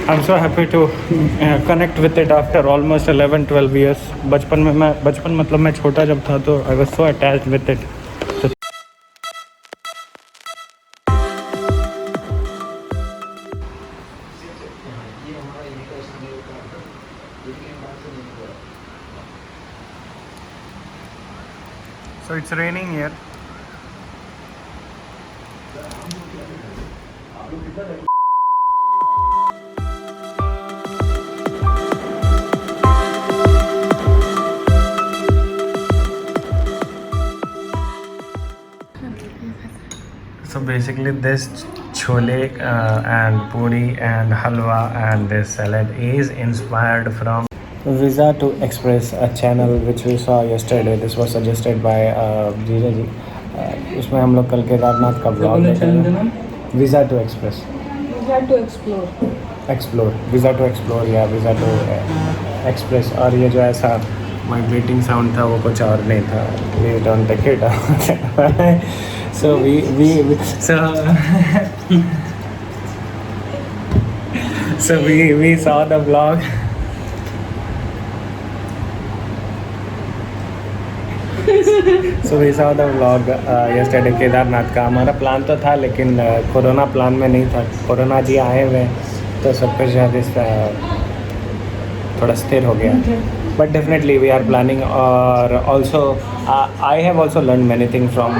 I'm so happy to connect with it after almost 11-12 years. बचपन मतलब मैं छोटा जब था तो I was so attached with it. So it's raining here. So basically this chole and puri and halwa and this salad is inspired from Visa to Express, a channel which we saw yesterday. This was suggested by जीजा जी. उसमें हम लोग कल केदारनाथ का blog देखेंगे. Visa to Express. Visa to explore. Explore. Visa to explore या Visa to Express. और ये जो ऐसा वाइब्रेटिंग साउंड था वो कुछ और नहीं था. We don't take it. So we saw the vlog. So we saw the vlog yesterday Kedarnath का. हमारा प्लान तो था लेकिन कोरोना प्लान में नहीं था. कोरोना जी आए हुए तो सब कुछ थोड़ा स्थिर हो गया. But definitely we are planning. और also I have also learned many things from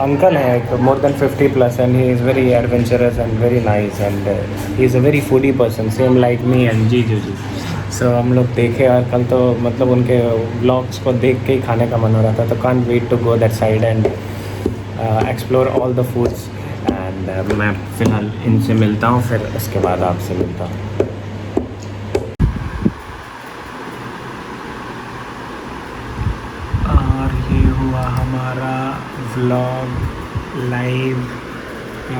uncle है more than 50 plus and he is very adventurous and very nice and he is a very foodie person same like me and जीजू जी. So हम लोग देखे और कल तो मतलब उनके व्लॉग्स को देख के ही खाने का मन हो रहा था. तो can't wait to go that side and explore all the foods and मैं फ़िलहाल इनसे मिलता हूँ फिर उसके बाद आपसे मिलता हूँ. हमारा vlog live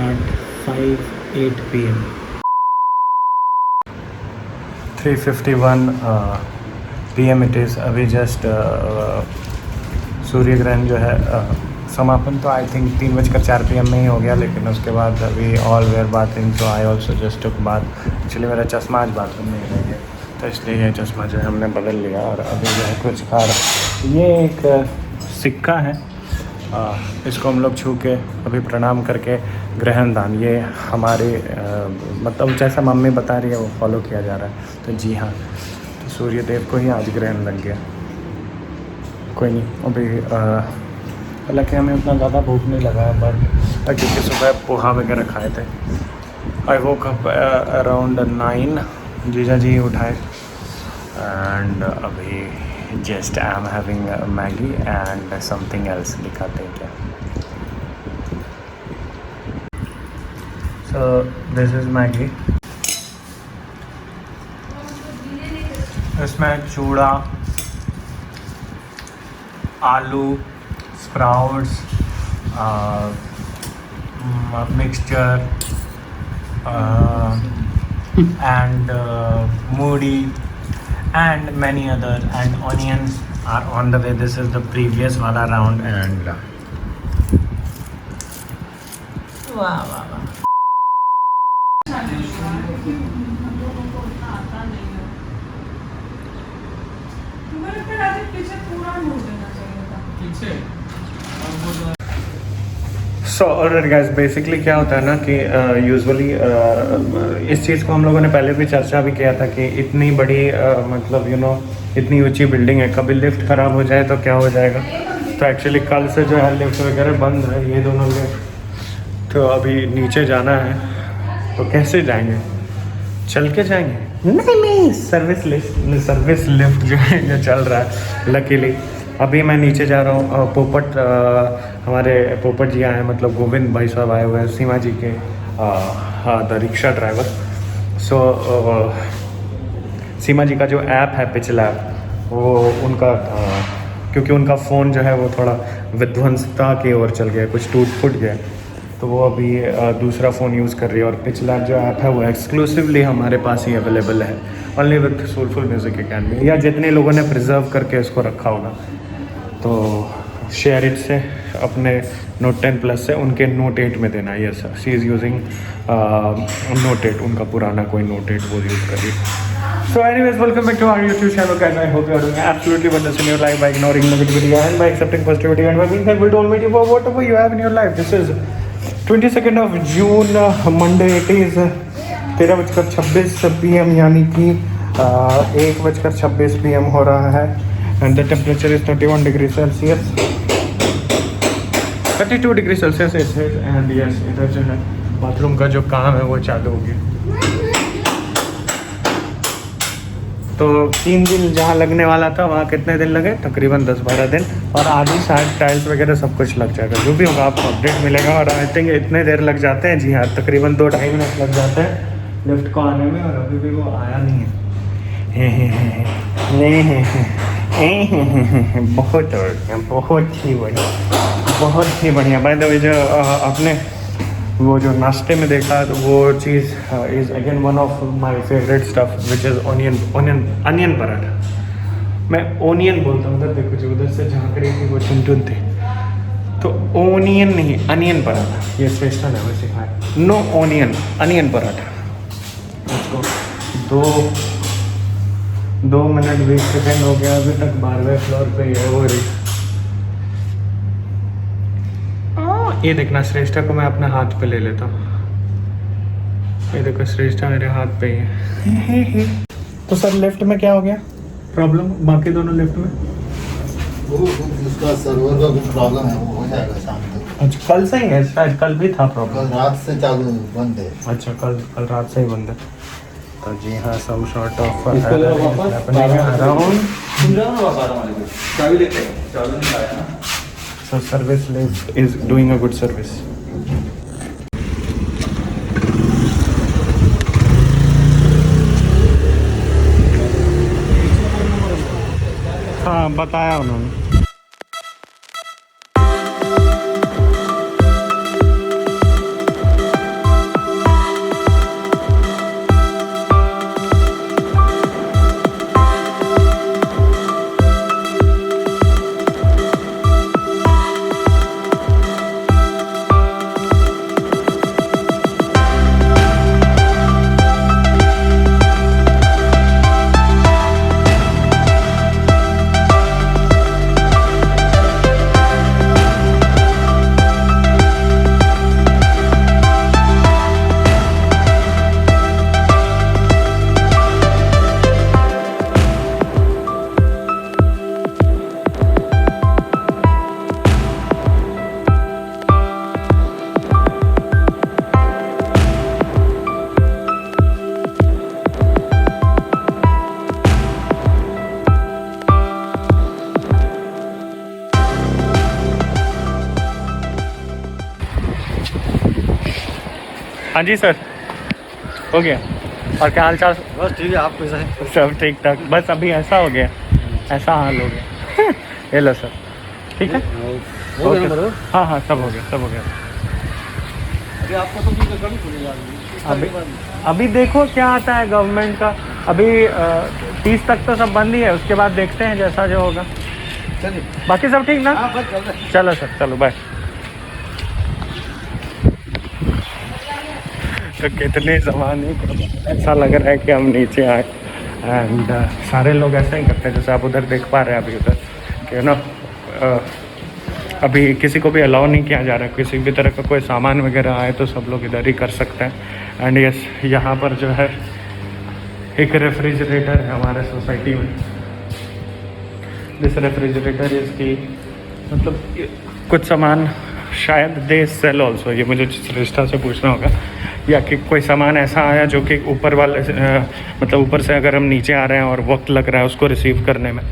at 5:08 PM. 3:51 PM it is. अभी जस्ट सूर्य ग्रहण जो है समापन तो आई थिंक 3:04 PM में ही हो गया. लेकिन उसके बाद अभी all were bathing so I also just took bath. Actually मेरा चश्मा आज बाथरूम में ही रह गया तो इसलिए ये चश्मा जो है हमने बदल लिया. और अभी जो है कुछ खा रहा. ये एक सिक्का है. इसको हम लोग छू के अभी प्रणाम करके ग्रहण दान ये हमारे मतलब जैसा मम्मी बता रही है वो फॉलो किया जा रहा है. तो जी हाँ तो सूर्य देव को ही आज ग्रहण लग गया. कोई नहीं अभी हालांकि हमें उतना ज़्यादा भूख नहीं लगा बट क्योंकि सुबह पोहा वगैरह खाए थे. आई वोक अप अराउंड 9. जीजा जी उठाए एंड अभी just I'm having Maggie and something else दिखाते हैं क्या. So this is Maggie. इसमें चूड़ा आलू sprouts mixture and moody and many other and onions are on the way. This is the previous wala round and Wow. So alright guys basically क्या होता है ना कि यूजुअली इस चीज़ को हम लोगों ने पहले भी चर्चा भी किया था कि इतनी बड़ी मतलब इतनी ऊंची बिल्डिंग है कभी लिफ्ट ख़राब हो जाए तो क्या हो जाएगा. तो एक्चुअली कल से जो है लिफ्ट वगैरह बंद है ये दोनों लिफ्ट. तो अभी नीचे जाना है तो कैसे जाएंगे चल के जाएंगे. नहीं सर्विस लिफ्ट जो है जो चल रहा है. लकीली अभी मैं नीचे जा रहा हूँ. पोपट हमारे पोपट जी आए मतलब गोविंद भाई साहब आए हुए हैं सीमा जी के द रिक्शा ड्राइवर. सो सीमा जी का जो ऐप है पिछला ऐप वो उनका क्योंकि उनका फ़ोन जो है वो थोड़ा विध्वंसता की ओर चल गया कुछ टूट फूट गया तो वो अभी दूसरा फ़ोन यूज़ कर रही है. और पिछला जो ऐप है वो एक्सक्लूसिवली हमारे पास ही अवेलेबल है only with soulful music academy या जितने लोगों ने प्रिजर्व करके इसको रखा होगा. तो शेयर इट से अपने नोट 10 प्लस से उनके नोट 8 में देना। Yes sir, she is using note 8, उनका पुराना कोई नोट 8 वो यूज़ करिए। So anyways, welcome back to our YouTube channel guys. I hope you are doing absolutely wonders in your life by ignoring negativity and by accepting positivity and by being thankful to Almighty for whatever you have in your life. This is 22nd of June, Monday. It is 13:26 PM यानी कि 1:26 PM हो रहा है and the temperature is 31 degrees Celsius, 32 degree Celsius and yes इधर जो है bathroom का जो काम है वो चालू हो गया। तो 3 दिन जहाँ लगने वाला था वहाँ कितने दिन लगे? तकरीबन 10-12 दिन, और आधी शायद टाइल्स वगैरह सब कुछ लग जाएगा। जो भी होगा आपको अपडेट मिलेगा। और आई थिंक इतने देर लग जाते हैं, जी हाँ, तकरीबन 2-2.5 मिनट लग जाते हैं लिफ्ट को आने में, और अभी भी वो आया नहीं है। बहुत ही बढ़िया। बाय द वे जो आपने वो जो नाश्ते में देखा तो वो चीज़ is again one of my favourite stuff which is onion paratha. मैं ओनियन बोलता हूँ, उधर देखो जो उधर से झाँक रही थी वो टुन थी, तो ओनियन नहीं अनियन पराठा, ये स्पेशल है वैसे खाए। No onion, onion paratha. उसको 2 मिनट 20 सेकेंड हो गया, अभी तक 12वें फ्लोर पे ये हो रही। ये देखना, श्रेष्ठा को मैं अपने हाथ पे ले लेता हूँ। ये देखो श्रेष्ठा मेरे हाथ पे ही है। तो सर लेफ्ट में क्या हो गया प्रॉब्लम? बाकी दोनों लिफ्ट में वो उसका सर्वर का कुछ प्रॉब्लम है, वो हो जाएगा शाम तक। अच्छा, कल से ही है शायद? कल भी था प्रॉब्लम? कल रात से चालू बंद है। अच्छा, कल रात से ही बंद है। तो जी हाँ, some sort of so service lift is doing a good service. हाँ, बताया उन्होंने। हाँ जी सर, हो गया। और क्या हाल चाल? बस ठीक है, आप कैसा है? सब ठीक ठाक। बस अभी ऐसा हो गया, ऐसा हाल हो गया। ये लो सर, ठीक है? हो गया नंबर? हाँ, सब हो गया। अभी आपको तो भी कभी खुलेगा? अभी देखो क्या आता है गवर्नमेंट का। अभी 30 तक तो सब बंद ही है, उसके बाद देखते हैं जैसा जो होगा। चलिए, बाकी सब ठीक ना? हाँ बस चल रहा है। चलो सर, चलो बाय। तो कितने ज़माने ऐसा लग रहा है कि हम नीचे आए, एंड सारे लोग ऐसा ही करते हैं जैसे आप उधर देख पा रहे हैं। अभी उधर कि ना अभी किसी को भी अलाउ नहीं किया जा रहा है, किसी भी तरह का कोई सामान वगैरह आए तो सब लोग इधर ही कर सकते हैं। एंड यस, यहाँ पर जो है एक रेफ्रिजरेटर है हमारे सोसाइटी में। दिस रेफ्रिजरेटर इसकी मतलब कुछ सामान शायद दे सेल ऑल्सो, ये मुझे श्रेष्ठा से पूछना होगा, या कि कोई सामान ऐसा आया जो कि ऊपर वाले मतलब ऊपर से अगर हम नीचे आ रहे हैं और वक्त लग रहा है उसको रिसीव करने में,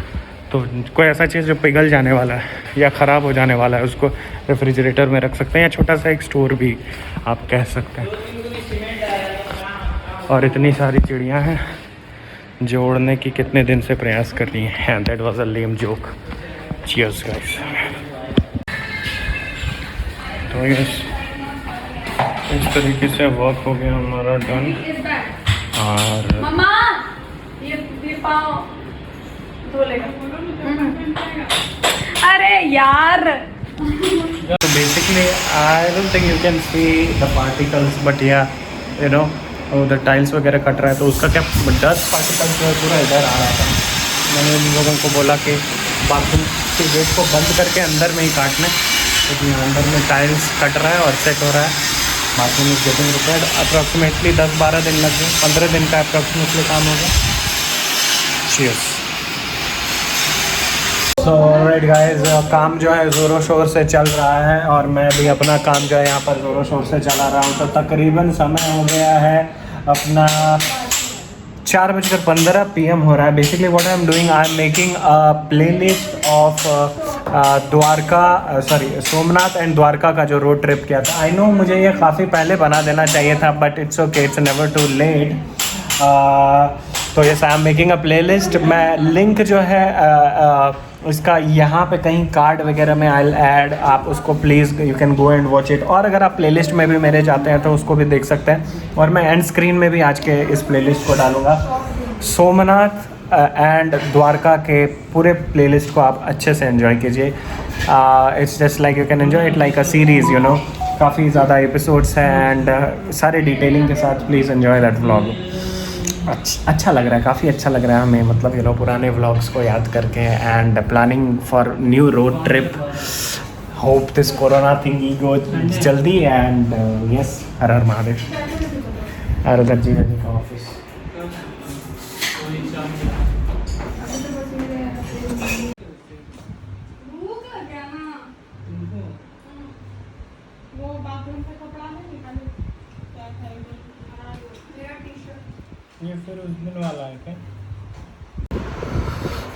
तो कोई ऐसा चीज़ जो पिघल जाने वाला है या ख़राब हो जाने वाला है उसको रेफ्रिजरेटर में रख सकते हैं, या छोटा सा एक स्टोर भी आप कह सकते हैं। और इतनी सारी चिड़ियाँ हैं जो उड़ने की कितने दिन से प्रयास कर रही हैं। That was a lame joke. Cheers guys. तो यस, इस तरीके से वर्क हो गया हमारा डन। और मम्मा ये पाँव धो लेगा। अरे यार So basically, I don't think you can see the particles, but yeah, you know, उधर टाइल्स वगैरह कट रहा है तो उसका क्या डस्ट पार्टिकल्स जो है पूरा इधर आ रहा था। मैंने उन लोगों को बोला कि बाथरूम के गेट को बंद करके अंदर में ही काटना, क्योंकि अंदर में टाइल्स कट रहा है और सेट हो रहा है। Bathroom is getting repaired. Approximately 10-12 दिन लग गए, 15 दिन का अप्रॉक्सीमेटली काम होगा। चीयर्स। सो ऑलराइट गाइस, काम जो है ज़ोरों शोर से चल रहा है और मैं भी अपना काम जो है यहाँ पर ज़ोरों शोर से चला रहा हूँ। तो तकरीबन समय हो गया है अपना 4:15 PM हो रहा है। Basically what I am doing, I am making a playlist of Somnath and Dwarka का जो रोड ट्रिप किया था। आई नो मुझे ये काफ़ी पहले बना देना चाहिए था, but it's okay, it's never too late. तो yes, I am making a playlist. मैं लिंक जो है इसका यहाँ पे कहीं कार्ड वगैरह में आई ऐड, आप उसको please you can go and watch it. और अगर आप प्लेलिस्ट में भी मेरे जाते हैं तो उसको भी देख सकते हैं, और मैं एंड स्क्रीन में भी आज के इस प्लेलिस्ट को डालूँगा। सोमनाथ एंड द्वारका के पूरे प्लेलिस्ट को आप अच्छे से एंजॉय कीजिए। It's just like you can enjoy it like a series, you know. काफ़ी ज़्यादा एपिसोड्स हैं एंड सारे डिटेलिंग के साथ प्लीज़ एंजॉय दैट व्लॉग। अच्छा लग रहा है, काफ़ी अच्छा लग रहा है हमें, मतलब यू नो पुराने व्लॉग्स को याद करके and planning for new road trip. Hope this corona thing go जल्दी एंड यस, हर हर महादेव। और उधर जी का ऑफिस। वो बाथरूम से कपड़ा नहीं निकाले, क्या खाएगी? मेरा टी-शर्ट ये फिर उस दिन वाला है क्या?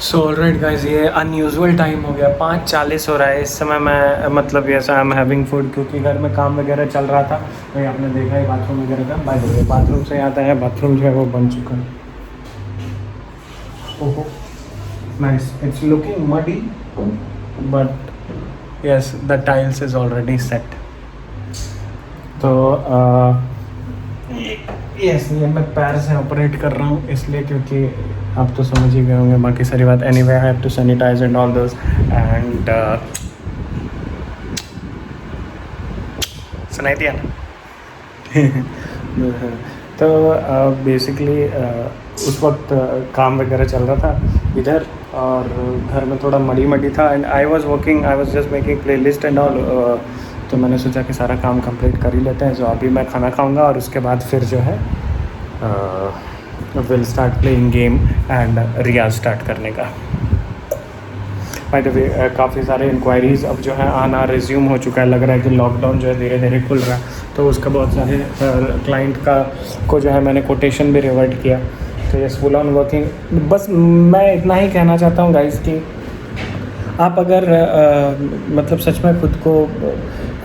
सो ऑलराइट गाइस, ये अनयूजुअल टाइम हो गया, 5:40 हो रहा है इस समय। मैं मतलब yes I am having food, क्योंकि घर में काम वगैरह चल रहा था। तो आपने देखा है बाथरूम वगैरह का। बाय द वे, बाथरूम से आता है, बाथरूम जो है वो बन चुका है। ओहो nice, it's looking muddy but yes the tiles is already set. तो यस, ये मैं पैर से ऑपरेट कर रहा हूँ इसलिए, क्योंकि आप तो समझ ही गए होंगे बाकी सारी बात। Anyway, I have to sanitise and all those and सुनाई दिया ना। तो बेसिकली उस वक्त काम वगैरह चल रहा था इधर, और घर में थोड़ा मडी था and I was just making playlist and all. तो मैंने सोचा कि सारा काम कंप्लीट कर ही लेते हैं। तो अभी मैं खाना खाऊंगा और उसके बाद फिर जो है will start playing game and रियाज स्टार्ट करने का। बाय द वे, काफ़ी सारे इंक्वायरीज़ अब जो है आना रिज्यूम हो चुका है। लग रहा है कि लॉकडाउन जो है धीरे धीरे खुल रहा है, तो उसका बहुत सारे क्लाइंट को जो है मैंने कोटेशन भी रिवर्ट किया। तो ये फुल ऑन वर्किंग। बस मैं इतना ही कहना चाहता हूँ गाइस कि आप अगर मतलब सच में खुद को,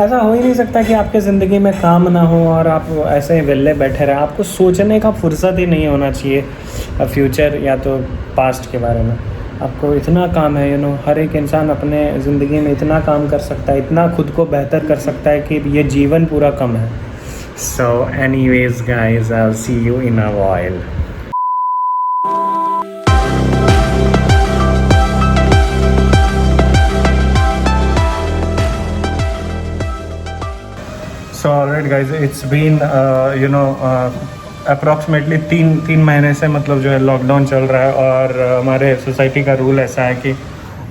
ऐसा हो ही नहीं सकता कि आपके ज़िंदगी में काम ना हो और आप ऐसे ही वेले बैठे रहें। आपको सोचने का फुर्सत ही नहीं होना चाहिए फ्यूचर या तो पास्ट के बारे में। आपको इतना काम है, यू नो, हर एक इंसान अपने ज़िंदगी में इतना काम कर सकता है, इतना खुद को बेहतर कर सकता है कि ये जीवन पूरा कम है। So anyways guys, I will see you in a while. So alright guys, it's been approximately तीन महीने से मतलब जो है लॉकडाउन चल रहा है, और हमारे सोसाइटी का रूल ऐसा है कि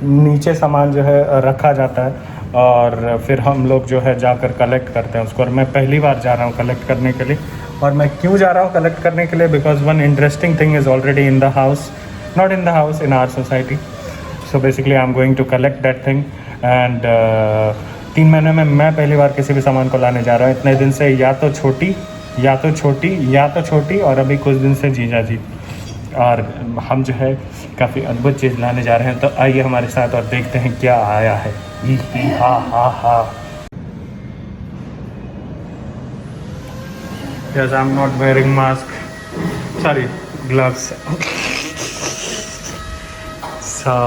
नीचे सामान जो है रखा जाता है और फिर हम लोग जो है जाकर कलेक्ट करते हैं उसको। और मैं पहली बार जा रहा हूँ कलेक्ट करने के लिए। और मैं क्यों जा रहा हूँ कलेक्ट करने के लिए? Because one interesting thing is already in the house, not in the house, in our society. So basically I am going to collect that thing and 3 महीने में मैं पहली बार किसी भी सामान को लाने जा रहा हूँ। इतने दिन से या तो छोटी और अभी कुछ दिन से जीजा जी, और हम जो है काफ़ी अद्भुत चीज़ लाने जा रहे हैं। तो आइए हमारे साथ और देखते हैं क्या आया है। हा। Yes, I'm not wearing mask. Sorry, gloves. So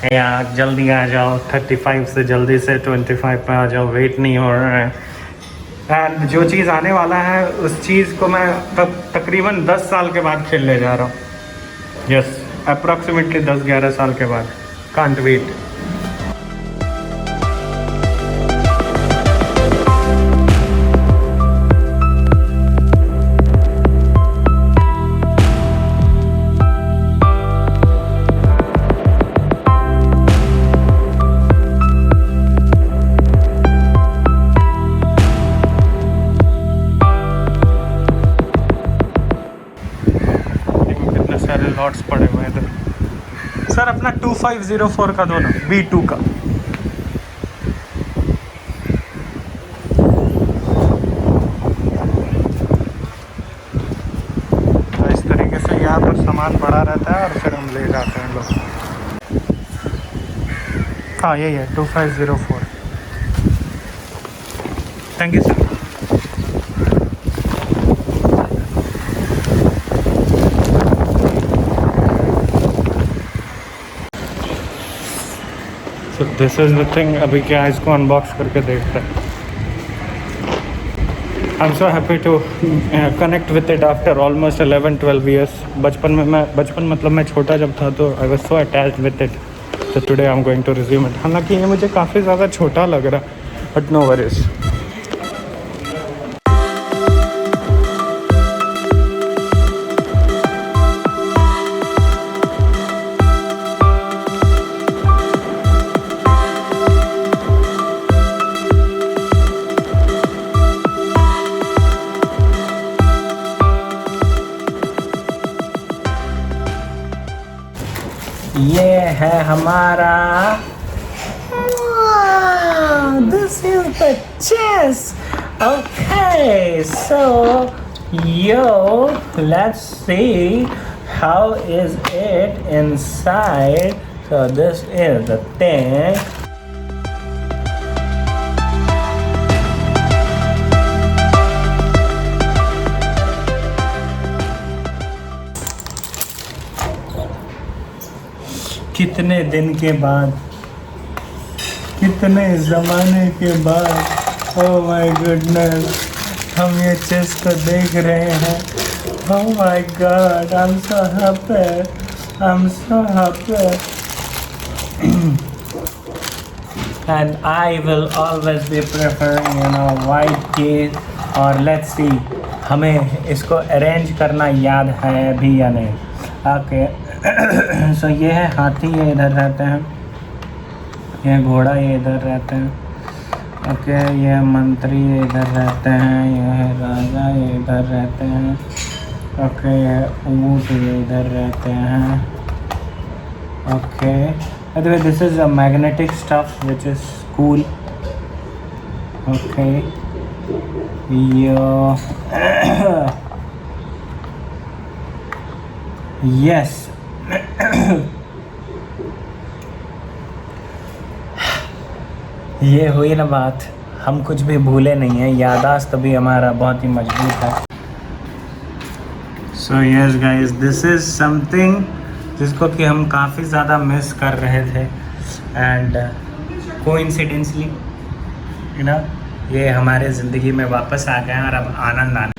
यार जल्दी आ जाओ, 35 से जल्दी से 25 पे आ जाओ, वेट नहीं हो रहा है। एंड जो चीज़ आने वाला है उस चीज़ को मैं तकरीबन 10 साल के बाद खेलने जा रहा हूँ। यस, अप्रॉक्सीमेटली 10-11 साल के बाद। Can't wait. लॉट्स पड़े हुए हैं इधर। सर अपना 2504 का दो ना, B2 का। तो इस तरीके से यहाँ पर सामान पड़ा रहता है और फिर हम ले जाते हैं लोग। हाँ यही है 2504। Thank you sir. So this is the thing। अभी क्या इसको अनबॉक्स करके देखते हैं। I'm so happy to connect with it after almost 11-12 years। बचपन मतलब मैं छोटा जब था तो I was so attached with it। So today I'm going to resume it। हालांकि ये मुझे काफ़ी ज़्यादा छोटा लग रहा है, but no worries। ये है हमारा, this is the chest। Okay, so let's see how is it inside। So this is the thing। कितने दिन के बाद, कितने ज़माने के बाद, ओह माय गुडनेस, हम ये चेस्ट को देख रहे हैं। Oh my God, I am so happy, I am so happy. And I will always be preferring white case. और लेट्स सी हमें इसको अरेंज करना याद है भी या नहीं। ओके सो ये है हाथी, ये इधर रहते हैं। ये घोड़ा, ये इधर रहते हैं। ओके ये मंत्री, ये इधर रहते हैं। ये है राजा, ये इधर रहते हैं। ओके ये ऊँट, ये इधर रहते हैं। Okay by the way this is a magnetic stuff which is cool। okay yes ये हुई ना बात, हम कुछ भी भूले नहीं हैं, याददाश्त भी हमारा बहुत ही मजबूत है। So yes guys, this is something जिसको कि हम काफ़ी ज़्यादा मिस कर रहे थे। एंड कोइंसिडेंटली ये हमारे ज़िंदगी में वापस आ गए और अब आनंद आने।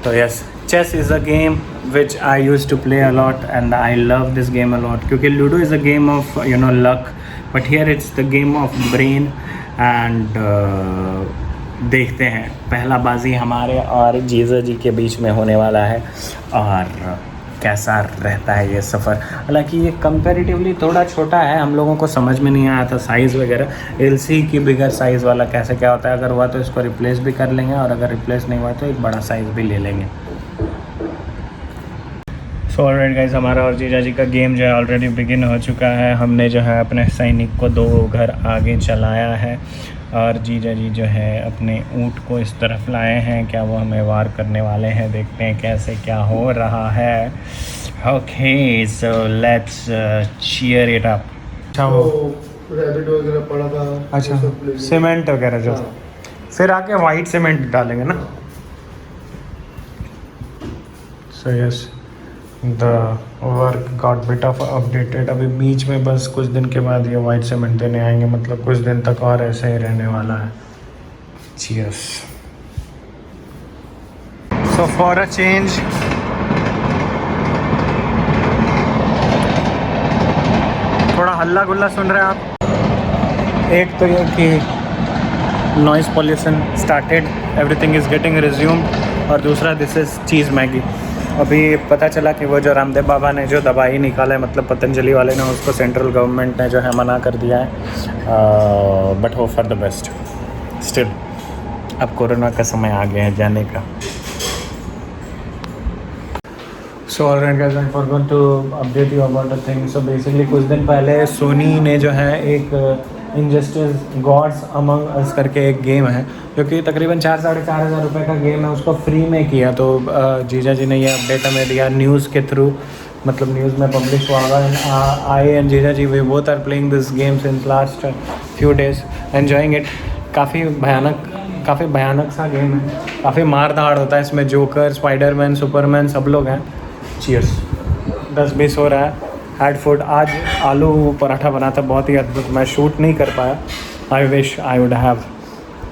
तो yes, chess is a game which I use to play a lot and I love this game a lot, क्योंकि ludo is a game of luck, but here it's the game of brain. And देखते हैं, पहला बाजी हमारे और जीजा जी के बीच में होने वाला है और कैसा रहता है ये सफ़र। हालांकि ये कंपैरेटिवली थोड़ा छोटा है, हम लोगों को समझ में नहीं आया था साइज़ वगैरह। एलसी की बिगर साइज़ वाला कैसे क्या होता है, अगर हुआ तो इसको रिप्लेस भी कर लेंगे और अगर रिप्लेस नहीं हुआ तो एक बड़ा साइज़ भी ले लेंगे। सो ऑलराइट गाइस, हमारा और जीजा जी का गेम जो है ऑलरेडी बिगिन हो चुका है। हमने जो है अपने सैनिक को 2 घर आगे चलाया है और जीजा जी जो है अपने ऊँट को इस तरफ लाए हैं। क्या वो हमें वार करने वाले हैं? देखते हैं कैसे क्या हो रहा है। Okay so let's cheer it up. अच्छा वो रैबिट वगैरह पड़ा था। अच्छा सीमेंट वगैरह जो फिर आके वाइट सीमेंट डालेंगे ना। So yes, the work got bit of updated. अभी बीच में बस कुछ दिन के बाद ये वाइट सीमेंट देने आएंगे, मतलब कुछ दिन तक और ऐसे ही रहने वाला है। Cheers. So for a change थोड़ा हल्ला गुल्ला सुन रहे हैं आप। एक तो ये कि noise pollution started, everything is getting resumed, और दूसरा दिस इज़ चीज़ मैगी। अभी पता चला कि वो जो रामदेव बाबा ने जो दवाई निकाला है, मतलब पतंजलि वाले ने, उसको सेंट्रल गवर्नमेंट ने जो है मना कर दिया है। But hope for the best. Still अब कोरोना का समय आ गया है जाने का। So alright guys, I forgot to update you about a thing. So basically कुछ दिन पहले सोनी ने जो है एक इनजस्टिस गॉड्स अमंग अस करके एक गेम है जो कि तकरीबन 4-4.5 हज़ार रुपये का गेम है, उसको फ्री में किया. तो जीजा जी ने ये अपडेट हमें दिया न्यूज़ के थ्रू, मतलब न्यूज़ में पब्लिश हुआ होगा. आई एंड जीजा जी we both are playing this game since last few days, enjoying it. काफ़ी भयानक सा गेम है, काफ़ी मार धाड़ होता है इसमें. जोकर, स्पाइडरमैन, सुपरमैन सब लोग हैं. चीयर्स. 10-20 हो रहा है. Had food. आज आलू पराठा बना था, बहुत ही अद्भुत. मैं शूट नहीं कर पाया. I wish I would have,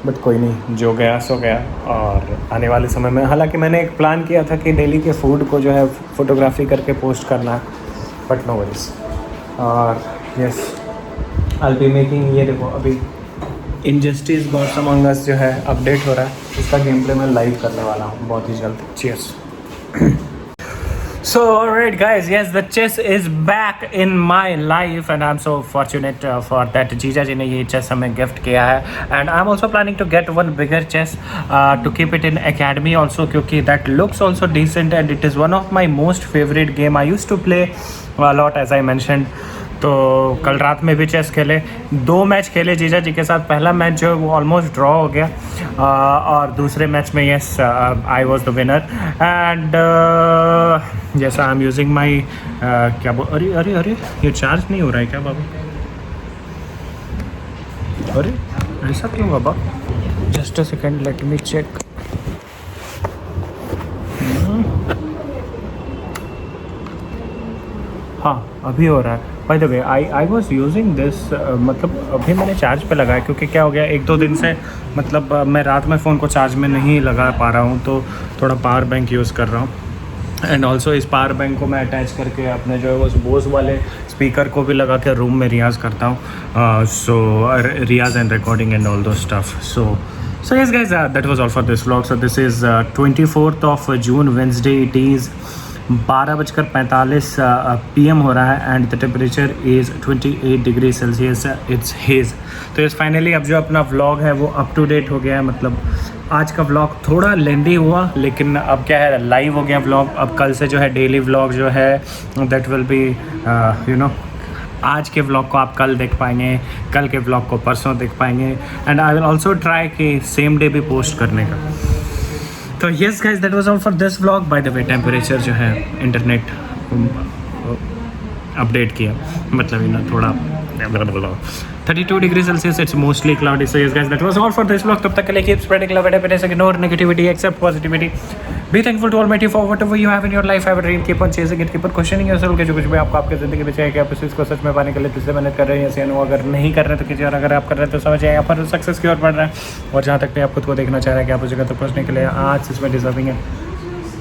but कोई नहीं, जो गया सो गया. और आने वाले समय में हालांकि मैंने एक प्लान किया था कि डेली के फूड को जो है फोटोग्राफी करके पोस्ट करना है, बट नो वरीज. और यस, आई बी मेकिंग, ये देखो अभी इनजस्टिस गॉड्स अमंग अस जो है अपडेट हो रहा है, इसका गेम प्ले मैं लाइव करने वाला हूँ बहुत ही जल्द. Cheers. So alright guys, yes, the chess is back in my life and I'm so fortunate for that. जीजा जी ने ये chess हमें gift किया है and I'm also planning to get one bigger chess to keep it in academy also, क्योंकि that looks also decent and it is one of my most favorite game. I used to play a lot as I mentioned. तो कल रात में भी chess खेले, 2 match खेले जीजा जी के साथ. पहला मैच जो है वो ऑलमोस्ट ड्रॉ हो गया और दूसरे मैच में yes I was the winner and yes I am using my क्या अरे अरे अरे ये चार्ज नहीं हो रहा है क्या बाबा? अरे ऐसा क्यों बाबा? Just a second, let me check. हाँ अभी हो रहा है. By the way I was using this, मतलब अभी मैंने चार्ज पे लगाया क्योंकि क्या हो गया 1-2 दिन से, मतलब मैं रात में फ़ोन को चार्ज में नहीं लगा पा रहा हूँ, तो थोड़ा पावर बैंक यूज़ कर रहा हूँ. एंड ऑल्सो इस पावर बैंक को मैं अटैच करके अपने जो है वो बोस वाले स्पीकर को भी लगा के रूम में रियाज़ करता हूँ. सो रियाज़ एंड रिकॉर्डिंग एंड ऑल दो stuff. So yes guys, that was all for this vlog. So this is 24th of June, Wednesday. It is 12:45 PM हो रहा है and the temperature is 28 degree Celsius. It's haze. तो yes finally अब जो अपना vlog है वो up to date हो गया है. मतलब आज का व्लॉग थोड़ा लेंदी हुआ, लेकिन अब क्या है, लाइव हो गया व्लॉग. अब कल से जो है डेली व्लॉग जो है that will be you know, आज के व्लॉग को आप कल देख पाएंगे, कल के व्लॉग को परसों देख पाएंगे. And I will also try कि सेम डे भी पोस्ट करने का. तो yes guys, that was all for this vlog. Bye the way temperature जो है इंटरनेट अपडेट किया, मतलब यू नो थोड़ा 32 degree Celsius. It's mostly cloudy. So yes guys, that was all for this vlog. तब तक के लिए keep spreading love and happiness, ignore negativity, accept positivity. Be thankful to Almighty for whatever you have in your life. Have a dream, keep on chasing it, keep on questioning yourself कि जो कुछ भी आपको आपकी ज़िंदगी में चाहिए कि आप इस चीज़ को सच में पाने के लिए दिल से मेहनत कर रहे हैं या से नो. अगर नहीं कर रहे तो कीजिए, और अगर आप कर रहे हैं तो समझिए यहाँ पर सक्सेस की ओर बढ़ रहा है. और जहाँ तक भी आप खुद को देखना चाह रहे हैं कि आप उस जगह तक पहुँचने के लिए आज सच में डिजर्विंग है.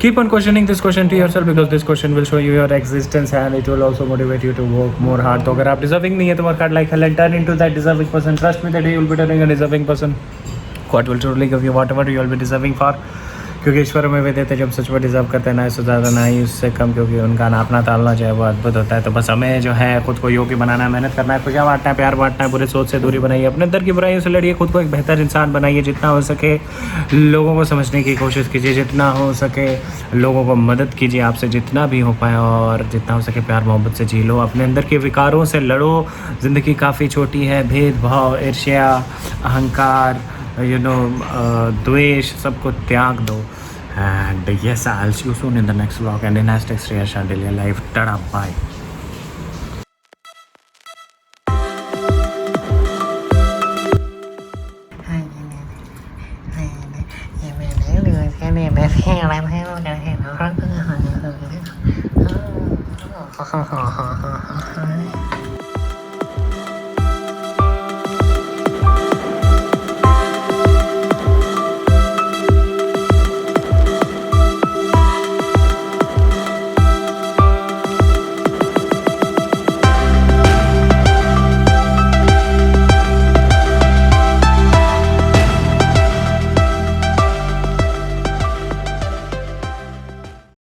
Keep on questioning this question to yourself because this question will show you your existence and it will also motivate you to work more hard. तो अगर आप डिजर्विंग नहीं है तो work hard like hell and turn into that deserving person. Trust me that you will be turning a deserving person. God will totally give you whatever you will be deserving for. क्योंकि ईश्वर में भी देते जब सच में deserve करते हैं, ना इससे ज़्यादा ना ही उससे कम, क्योंकि उनका नापना तालना जो है वो अद्भुत होता है. तो बस हमें जो है खुद को योग्य बनाना है, मेहनत करना है, खुशियाँ बांटना है, प्यार बांटना है, बुरे सोच से दूरी बनाइए, अपने अंदर की बुराइयों से लड़िए, खुद को एक बेहतर इंसान बनाइए. जितना हो सके लोगों को समझने की कोशिश कीजिए, जितना हो सके लोगों को मदद कीजिए आपसे जितना भी हो पाए, और जितना हो सके प्यार मोहब्बत से जी लो. अपने अंदर के विकारों से लड़ो. ज़िंदगी काफ़ी छोटी है. भेदभाव, ईर्ष्या, अहंकार, यू नो द्वेष, सबको त्याग दो. And yes, I'll see you soon in the next vlog and in #Shreyas Daily Life. Tada, bye. Ha ha ha ha ha.